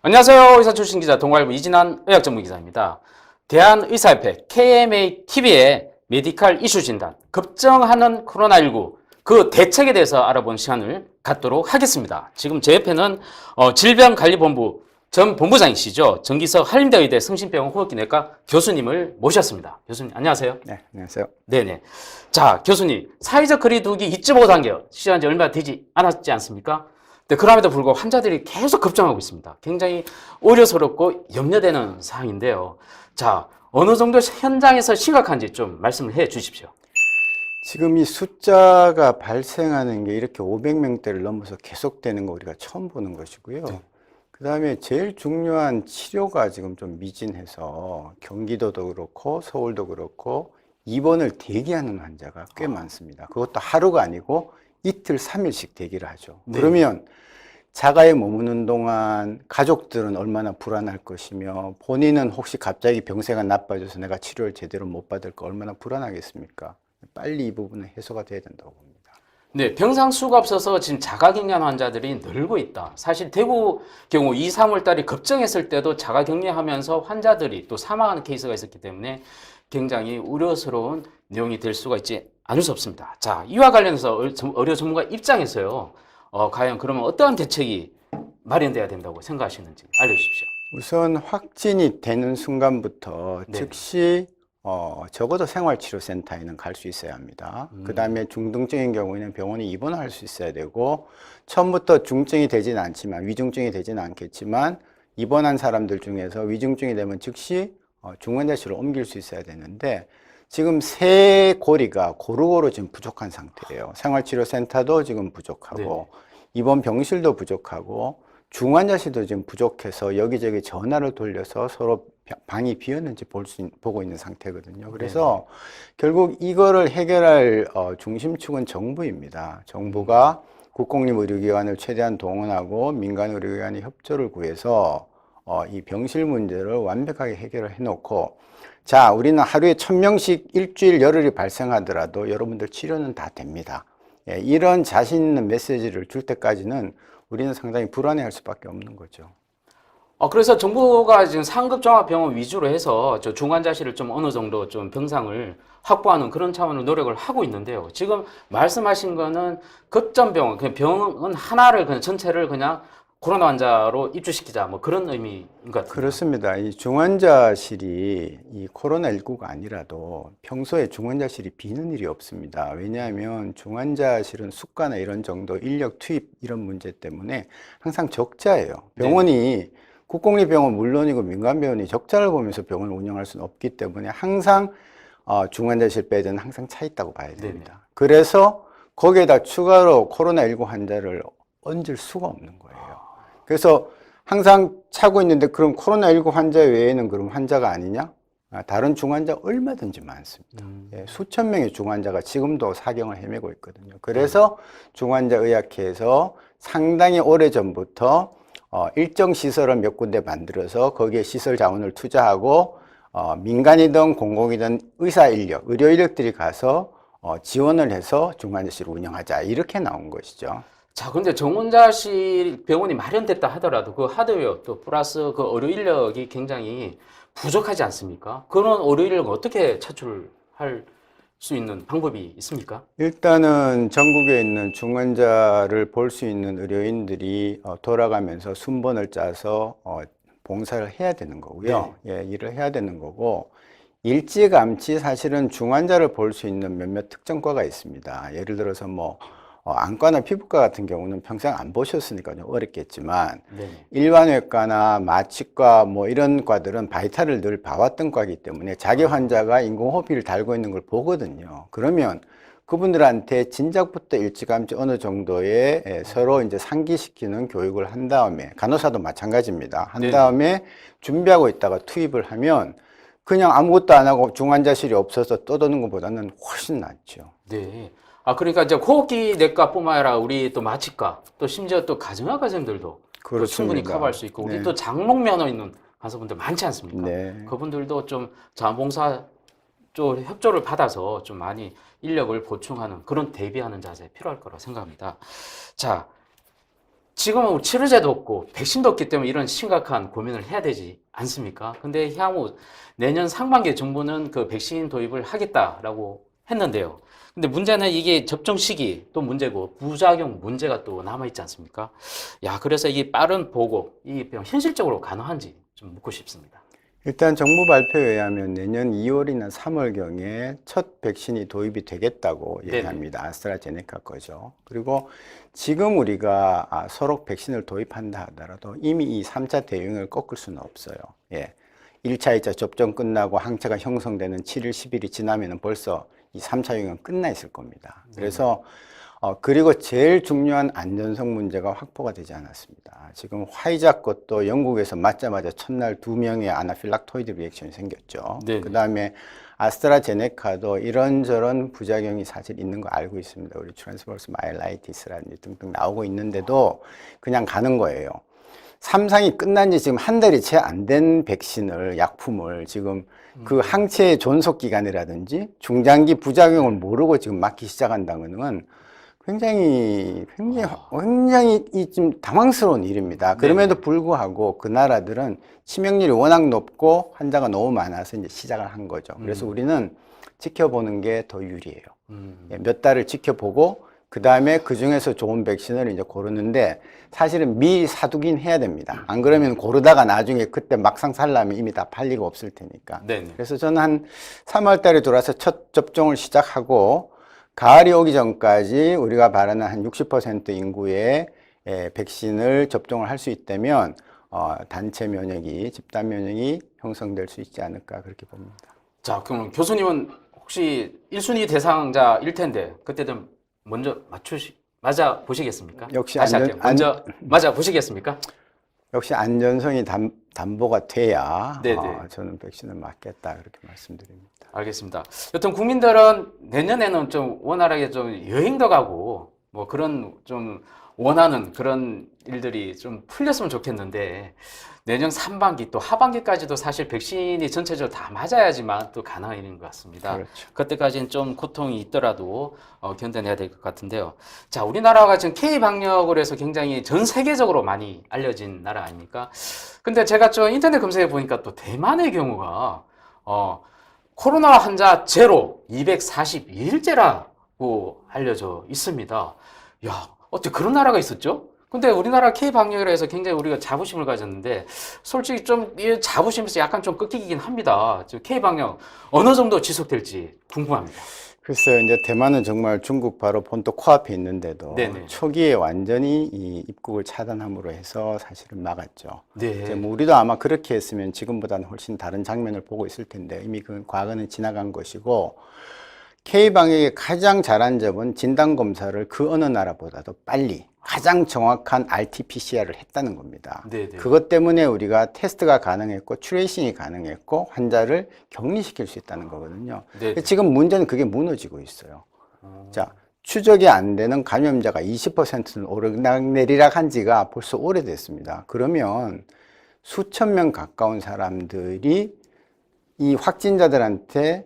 안녕하세요. 의사 출신 기자 동아일보 이진환 의학전문기자입니다. 대한의사협회 KMA-TV의 메디칼 이슈 진단, 급증하는 코로나19 그 대책에 대해서 알아본 시간을 갖도록 하겠습니다. 지금 제 옆에는 질병관리본부 전 본부장이시죠. 정기석 한림대의대 성심병원 호흡기내과 교수님을 모셨습니다. 교수님 안녕하세요. 네, 안녕하세요. 네네. 자, 교수님 사회적 거리두기 2.5단계 시작한 지 얼마 되지 않았지 않습니까? 근데 그럼에도 불구하고 환자들이 계속 급증하고 있습니다. 굉장히 우려스럽고 염려되는 사항인데요. 자, 어느 정도 현장에서 심각한지 좀 말씀을 해 주십시오. 지금 이 숫자가 발생하는 게 이렇게 500명대를 넘어서 계속되는 거 우리가 처음 보는 것이고요. 네. 그 다음에 제일 중요한 치료가 지금 좀 미진해서 경기도도 그렇고 서울도 그렇고 입원을 대기하는 환자가 꽤 많습니다. 그것도 하루가 아니고 이틀, 3일씩 대기를 하죠. 네. 그러면 자가에 머무는 동안 가족들은 얼마나 불안할 것이며 본인은 혹시 갑자기 병세가 나빠져서 내가 치료를 제대로 못 받을까 얼마나 불안하겠습니까? 빨리 이 부분은 해소가 돼야 된다고 봅니다. 네, 병상 수가 없어서 지금 자가격리한 환자들이 늘고 있다. 사실 대구 경우 2, 3월 달에 급증했을 때도 자가격리하면서 환자들이 또 사망하는 케이스가 있었기 때문에 굉장히 우려스러운 내용이 될 수가 있지 않을 수 없습니다. 자, 이와 관련해서 의료 전문가 입장에서요. 과연 그러면 어떠한 대책이 마련돼야 된다고 생각하시는지 알려주십시오. 우선 확진이 되는 순간부터 네. 즉시 적어도 생활치료센터에는 갈 수 있어야 합니다. 그 다음에 중등증인 경우에는 병원에 입원할 수 있어야 되고 처음부터 중증이 되지는 않지만 위중증이 되지는 않겠지만 입원한 사람들 중에서 위중증이 되면 즉시 중환자실로 옮길 수 있어야 되는데 지금 세 고리가 고루고루 지금 부족한 상태예요. 생활치료센터도 지금 부족하고 입원 병실도 부족하고 중환자실도 지금 부족해서 여기저기 전화를 돌려서 서로 방이 비었는지 보고 있는 상태거든요. 그래서 결국 이거를 해결할 중심축은 정부입니다. 정부가 국공립의료기관을 최대한 동원하고 민간의료기관의 협조를 구해서 이 병실 문제를 완벽하게 해결을 해놓고 자, 우리는 하루에 1000명씩 일주일 열흘이 발생하더라도 여러분들 치료는 다 됩니다. 예, 이런 자신 있는 메시지를 줄 때까지는 우리는 상당히 불안해할 수밖에 없는 거죠. 그래서 정부가 지금 상급 종합병원 위주로 해서 저 중환자실을 좀 어느 정도 좀 병상을 확보하는 그런 차원으로 노력을 하고 있는데요. 지금 말씀하신 거는 급전병원, 그냥 병원 하나를 그냥 전체를 그냥 코로나 환자로 입주시키자 뭐 그런 의미인 것 같아요. 그렇습니다. 이 중환자실이 이 코로나19가 아니라도 평소에 중환자실이 비는 일이 없습니다. 왜냐하면 중환자실은 수가나 이런 정도 인력 투입 이런 문제 때문에 항상 적자예요. 병원이 국공립병원 물론이고 민간병원이 적자를 보면서 병원을 운영할 수는 없기 때문에 항상 중환자실 배드는 항상 차 있다고 봐야 됩니다. 그래서 거기에다 추가로 코로나19 환자를 얹을 수가 없는 거예요. 그래서 항상 차고 있는데 그럼 코로나19 환자 외에는 그럼 환자가 아니냐? 다른 중환자 얼마든지 많습니다. 예, 수천 명의 중환자가 지금도 사경을 헤매고 있거든요. 그래서 중환자의학회에서 상당히 오래전부터 일정 시설을 몇 군데 만들어서 거기에 시설 자원을 투자하고 민간이든 공공이든 의사 인력, 의료 인력들이 가서 지원을 해서 중환자실을 운영하자 이렇게 나온 것이죠. 자, 근데 정원자실 병원이 마련됐다 하더라도 그 하드웨어 또 플러스 그 의료 인력이 굉장히 부족하지 않습니까? 그런 의료 인력을 어떻게 차출할 수 있는 방법이 있습니까? 일단은 전국에 있는 중환자를 볼 수 있는 의료인들이 돌아가면서 순번을 짜서 봉사를 해야 되는 거고요. 예, 일을 해야 되는 거고 일찌감치 사실은 중환자를 볼 수 있는 몇몇 특정과가 있습니다. 예를 들어서 뭐 안과나 피부과 같은 경우는 평생 안 보셨으니까 좀 어렵겠지만 일반외과나 마취과 뭐 이런 과들은 바이탈을 늘 봐왔던 과이기 때문에 자기 환자가 인공호흡기를 달고 있는 걸 보거든요. 그러면 그분들한테 진작부터 일찌감치 어느 정도의 서로 이제 상기시키는 교육을 한 다음에 간호사도 마찬가지입니다. 한 다음에 준비하고 있다가 투입을 하면 그냥 아무것도 안 하고 중환자실이 없어서 떠도는 것보다는 훨씬 낫죠. 네. 그러니까 이제 호흡기 내과뿐만 아니라 우리 또 마취과 또 심지어 또 가정의학과생들도 또 충분히 커버할 수 있고 우리 또 장롱 면허 있는 간호사분들 많지 않습니까? 그분들도 좀 자원봉사 쪽 협조를 받아서 좀 많이 인력을 보충하는 그런 대비하는 자세 필요할 거라고 생각합니다. 자, 지금은 치료제도 없고 백신도 없기 때문에 이런 심각한 고민을 해야 되지 않습니까? 근데 향후 내년 상반기에 정부는 그 백신 도입을 하겠다라고 했는데요. 근데 문제는 이게 접종 시기 또 문제고 부작용 문제가 또 남아있지 않습니까? 야, 그래서 이 빠른 보고, 이 병 현실적으로 가능한지 좀 묻고 싶습니다. 일단 정부 발표에 의하면 내년 2월이나 3월경에 첫 백신이 도입이 되겠다고 네네. 얘기합니다. 아스트라제네카 거죠. 그리고 지금 우리가 서로 백신을 도입한다 하더라도 이미 이 3차 대유행을 꺾을 수는 없어요. 예. 1차, 2차 접종 끝나고 항체가 형성되는 7일, 10일이 지나면 벌써 이 3차 유행은 끝나 있을 겁니다. 그래서 그리고 제일 중요한 안전성 문제가 확보가 되지 않았습니다. 지금 화이자 것도 영국에서 맞자마자 첫날 2명의 아나필락토이드 리액션이 생겼죠. 그 다음에 아스트라제네카도 이런저런 부작용이 사실 있는 거 알고 있습니다. 우리 트랜스버스 마일라이티스라든지 등등 나오고 있는데도 그냥 가는 거예요. 3상이 끝난 지 지금 한 달이 채 안 된 백신을, 약품을 지금 그 항체의 존속 기간이라든지 중장기 부작용을 모르고 지금 맞기 시작한다는 건 굉장히 좀 당황스러운 일입니다. 그럼에도 불구하고 그 나라들은 치명률이 워낙 높고 환자가 너무 많아서 이제 시작을 한 거죠. 그래서 우리는 지켜보는 게 더 유리해요. 몇 달을 지켜보고 그 다음에 그 중에서 좋은 백신을 이제 고르는데 사실은 미리 사두긴 해야 됩니다. 안 그러면 고르다가 나중에 그때 막상 살려면 이미 다 팔리고 없을 테니까. 그래서 저는 한 3월 달에 들어와서 첫 접종을 시작하고 가을이 오기 전까지 우리가 바라는 한 60% 인구의 백신을 접종을 할 수 있다면 단체 면역이, 집단 면역이 형성될 수 있지 않을까 그렇게 봅니다. 자, 그럼 교수님은 혹시 1순위 대상자일 텐데 그때는 먼저 맞아 보시겠습니까? 역시 먼저 맞아 보시겠습니까? 역시 안전성이 담보가 돼야 저는 백신을 맞겠다 그렇게 말씀드립니다. 알겠습니다. 여튼 국민들은 내년에는 좀 원활하게 좀 여행도 가고 뭐 그런 좀 원하는 그런 일들이 좀 풀렸으면 좋겠는데 내년 상반기 또 하반기까지도 사실 백신이 전체적으로 다 맞아야지만 또 가능한 일인 것 같습니다. 그렇죠. 그때까지는 좀 고통이 있더라도 견뎌내야 될 것 같은데요. 자, 우리나라가 지금 K-방역을 해서 굉장히 전 세계적으로 많이 알려진 나라 아닙니까? 근데 제가 좀 인터넷 검색해 보니까 또 대만의 경우가 코로나 환자 제로 242일째라고 알려져 있습니다. 야, 어떻게 그런 나라가 있었죠? 근데 우리나라 K-방역이라 해서 굉장히 우리가 자부심을 가졌는데 솔직히 좀 이 자부심에서 약간 좀 꺾이긴 합니다. K-방역 어느 정도 지속될지 궁금합니다. 글쎄요, 이제 대만은 정말 중국 바로 본토 코앞에 있는데도 초기에 완전히 이 입국을 차단함으로 해서 사실은 막았죠. 이제 뭐 우리도 아마 그렇게 했으면 지금보다는 훨씬 다른 장면을 보고 있을 텐데 이미 그 과거는 지나간 것이고 K-방역의 가장 잘한 점은 진단검사를 그 어느 나라보다도 빨리 가장 정확한 RT-PCR을 했다는 겁니다. 그것 때문에 우리가 테스트가 가능했고 트레이싱이 가능했고 환자를 격리시킬 수 있다는 거거든요. 지금 문제는 그게 무너지고 있어요. 자, 추적이 안 되는 감염자가 20%는 오르락내리락 한 지가 벌써 오래됐습니다. 그러면 수천 명 가까운 사람들이 이 확진자들한테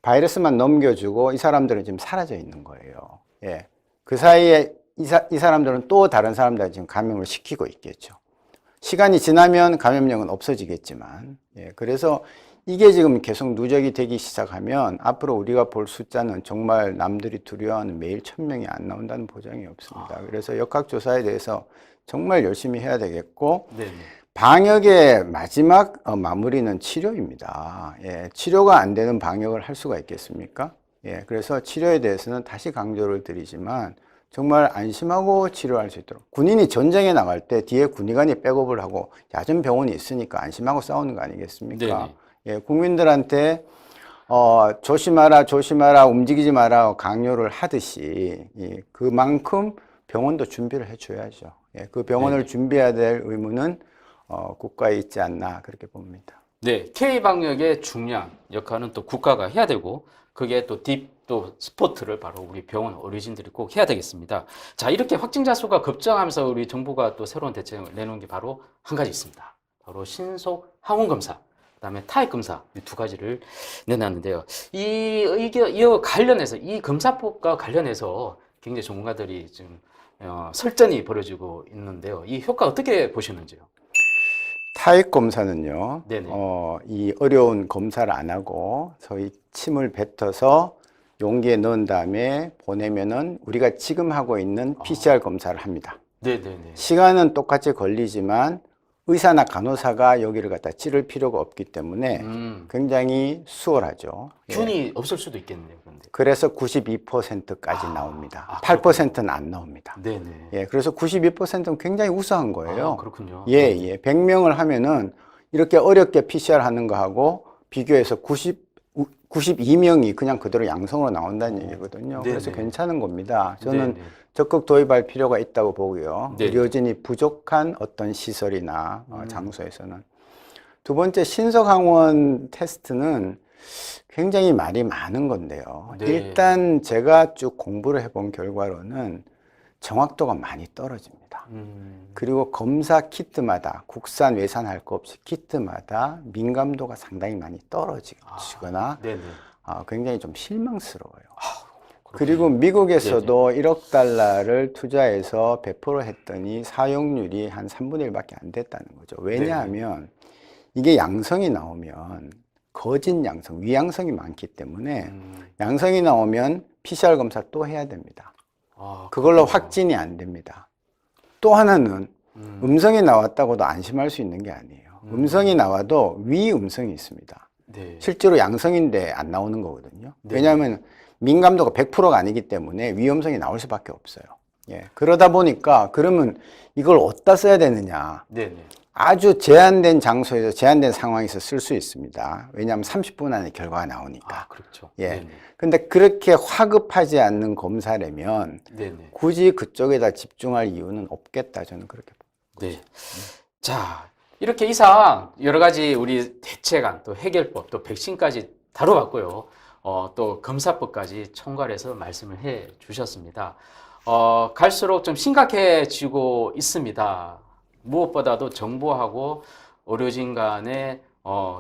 바이러스만 넘겨주고 이 사람들은 지금 사라져 있는 거예요. 예. 그 사이에 이 사람들은 또 다른 사람들 지금 감염을 시키고 있겠죠. 시간이 지나면 감염력은 없어지겠지만, 예. 그래서 이게 지금 계속 누적이 되기 시작하면 앞으로 우리가 볼 숫자는 정말 남들이 두려워하는 매일 1000명이 안 나온다는 보장이 없습니다. 그래서 역학조사에 대해서 정말 열심히 해야 되겠고, 방역의 마지막 마무리는 치료입니다. 예, 치료가 안 되는 방역을 할 수가 있겠습니까? 예, 그래서 치료에 대해서는 다시 강조를 드리지만 정말 안심하고 치료할 수 있도록 군인이 전쟁에 나갈 때 뒤에 군의관이 백업을 하고 야전 병원이 있으니까 안심하고 싸우는 거 아니겠습니까? 예, 국민들한테 조심하라, 조심하라, 움직이지 마라 강요를 하듯이 그만큼 병원도 준비를 해줘야죠. 예, 그 병원을 준비해야 될 의무는 국가에 있지 않나 그렇게 봅니다. 네, K-방역의 중요한 역할은 또 국가가 해야 되고 그게 또 또 스포트를 바로 우리 병원 어르신들이 꼭 해야 되겠습니다. 자, 이렇게 확진자 수가 급증하면서 우리 정부가 또 새로운 대책을 내놓은 게 바로 한 가지 있습니다. 바로 신속 항원 검사, 그다음에 타액 검사 이 두 가지를 내놨는데요. 이거 관련해서 이 검사법과 관련해서 굉장히 전문가들이 지금 설전이 벌어지고 있는데요. 이 효과 어떻게 보시는지요? 타액 검사는요, 네네. 이 어려운 검사를 안 하고 저희 침을 뱉어서 용기에 넣은 다음에 보내면은 우리가 지금 하고 있는 PCR 검사를 합니다. 네네네. 시간은 똑같이 걸리지만 의사나 간호사가 여기를 갖다 찌를 필요가 없기 때문에 굉장히 수월하죠. 예. 균이 없을 수도 있겠네요. 그런데. 그래서 92%까지 나옵니다. 그렇군요. 8%는 안 나옵니다. 네네. 예, 그래서 92%는 굉장히 우수한 거예요. 그렇군요. 예, 예. 100명을 하면은 이렇게 어렵게 PCR 하는 거하고 비교해서 92명이 그냥 그대로 양성으로 나온다는 얘기거든요. 네네. 그래서 괜찮은 겁니다. 저는 네네. 적극 도입할 필요가 있다고 보고요. 네네. 의료진이 부족한 어떤 시설이나 장소에서는. 두 번째, 신속항원 테스트는 굉장히 말이 많은 건데요. 네. 일단 제가 쭉 공부를 해본 결과로는 정확도가 많이 떨어집니다. 그리고 검사 키트마다 국산 외산 할 거 없이 키트마다 민감도가 상당히 많이 떨어지거나 네네. 굉장히 좀 실망스러워요. 그렇군요. 그리고 미국에서도 1억 달러를 투자해서 배포를 했더니 사용률이 한 3분의 1밖에 안 됐다는 거죠. 왜냐하면 이게 양성이 나오면 거짓 양성, 위양성이 많기 때문에 양성이 나오면 PCR 검사 또 해야 됩니다. 그걸로 확진이 안 됩니다. 또 하나는 음성이 나왔다고도 안심할 수 있는 게 아니에요. 음성이 나와도 위음성이 있습니다. 네. 실제로 양성인데 안 나오는 거거든요. 네. 왜냐하면 민감도가 100%가 아니기 때문에 위험성이 나올 수밖에 없어요. 예. 그러다 보니까 그러면 이걸 어디다 써야 되느냐. 네네. 아주 제한된 장소에서 제한된 상황에서 쓸 수 있습니다. 왜냐하면 30분 안에 결과가 나오니까. 그렇죠. 예. 네네. 근데 그렇게 화급하지 않는 검사라면 네네. 굳이 그쪽에다 집중할 이유는 없겠다. 저는 그렇게 봅니다. 네. 자, 이렇게 이상 여러 가지 우리 대책안, 또 해결법, 또 백신까지 다뤄봤고요. 또 검사법까지 총괄해서 말씀을 해 주셨습니다. 갈수록 좀 심각해지고 있습니다. 무엇보다도 정부하고 의료진 간의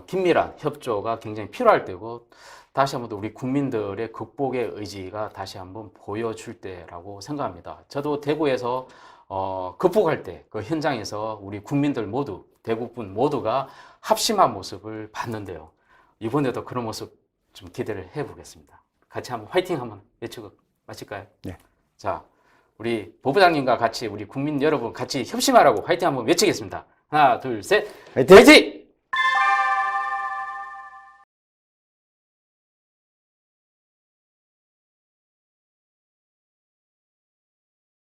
긴밀한 협조가 굉장히 필요할 때고, 다시 한번 우리 국민들의 극복의 의지가 다시 한번 보여줄 때라고 생각합니다. 저도 대구에서 극복할 때 그 현장에서 우리 국민들 모두, 대부분 모두가 합심한 모습을 봤는데요. 이번에도 그런 모습 좀 기대를 해보겠습니다. 같이 한번 화이팅 한번 외치고 마실까요? 네. 자, 우리 보부장님과 같이 우리 국민 여러분 같이 협심하라고 화이팅 한번 외치겠습니다. 하나, 둘, 셋, 화이팅! 화이팅!